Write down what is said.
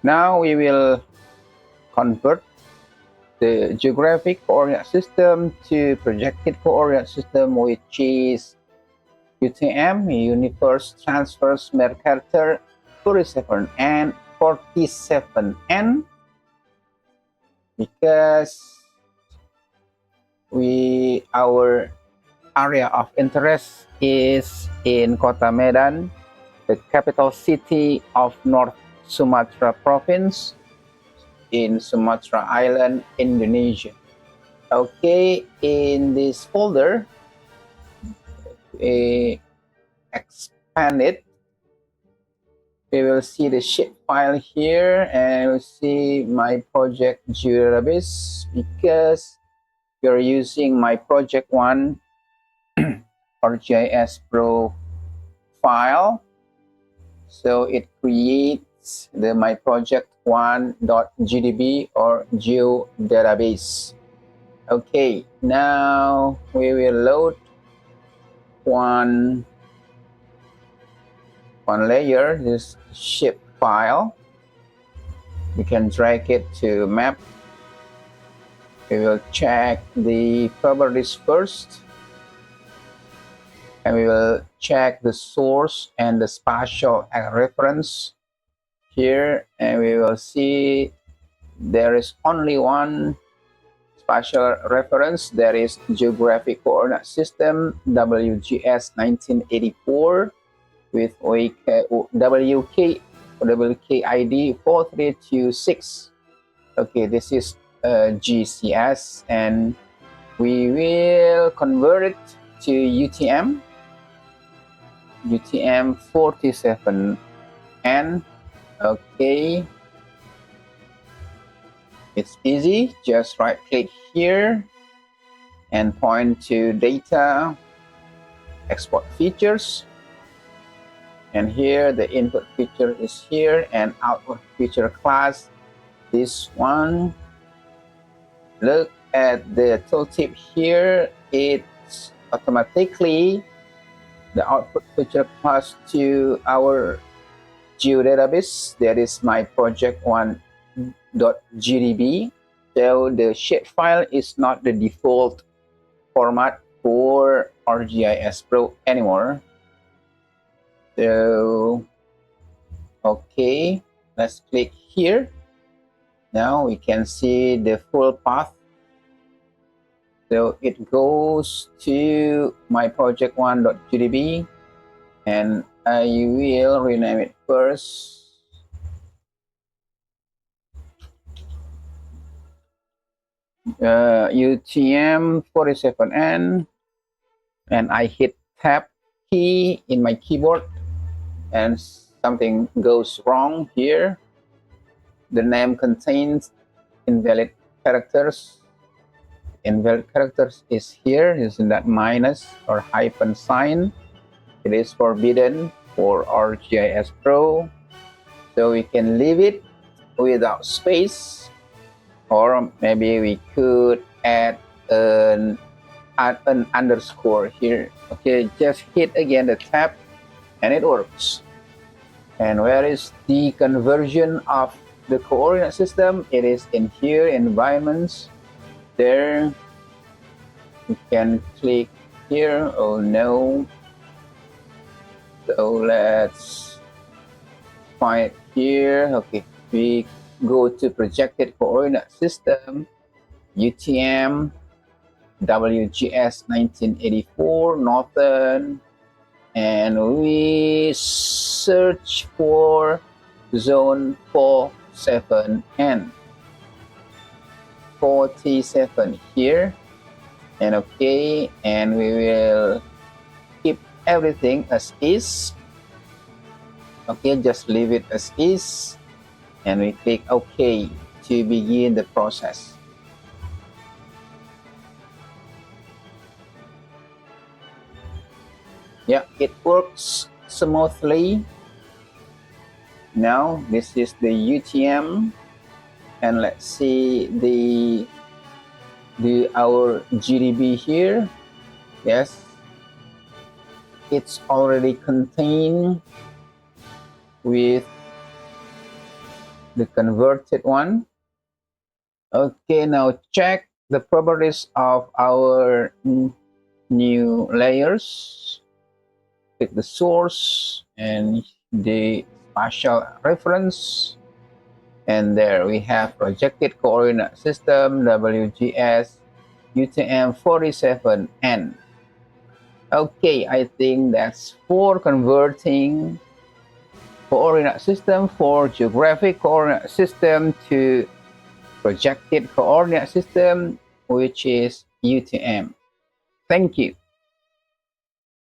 Now we will convert the geographic coordinate system to projected coordinate system, which is UTM, Universe Transverse Mercator 47 and 47N, because our area of interest is in Kota Medan, the capital city of North Sumatra province in Sumatra Island, Indonesia. Okay, in this folder, we expand it. We will see the shape file here, and we'll see my project Geographic, because we're using my project one ArcGIS Pro file. So it creates the my project one.gdb or geo database. Okay, now we will load one layer, this shape file. We can drag it to map. We will check the properties first, and we will check the source and the spatial reference here, and we will see there is only one spatial reference. That is Geographic Coordinate System WGS 1984 with WKID 4326. Okay, this is GCS, and we will convert it to UTM 47N. Okay, it's easy. Just right click here and point to data, export features, and here the input feature is here, and output feature class this one. Look at the tooltip here. It's automatically the output feature class to our geo database. That is my project one.gdb. So the shape file is not the default format for ArcGIS Pro anymore. So okay, let's click here. Now we can see the full path. So it goes to my project one.gdb, and I will rename it first. UTM 47N, and I hit tab key in my keyboard, and something goes wrong here. The name contains invalid characters. Invalid characters is here, using that minus or hyphen sign. It is forbidden for ArcGIS Pro, so we can leave it without space, or maybe we could add an underscore here. Okay, just hit again the tab and it works. And where is the conversion of the coordinate system? It is in here, environments. There, you can click here. Oh no. So let's find it here. Okay, we go to projected coordinate system, UTM WGS 1984 northern, and we search for zone 47N 47 here, and okay, and we will keep everything as is. Okay, just leave it as is, and we click OK to begin the process. Yeah, it works smoothly. Now this is the UTM, and let's see our GDB here. Yes, it's already contained with the converted one. Okay, now check the properties of our new layers. Pick the source and the spatial reference. And there we have projected coordinate system, WGS, UTM 47N. Okay, I think that's for converting coordinate system for geographic coordinate system to projected coordinate system, which is UTM. Thank you.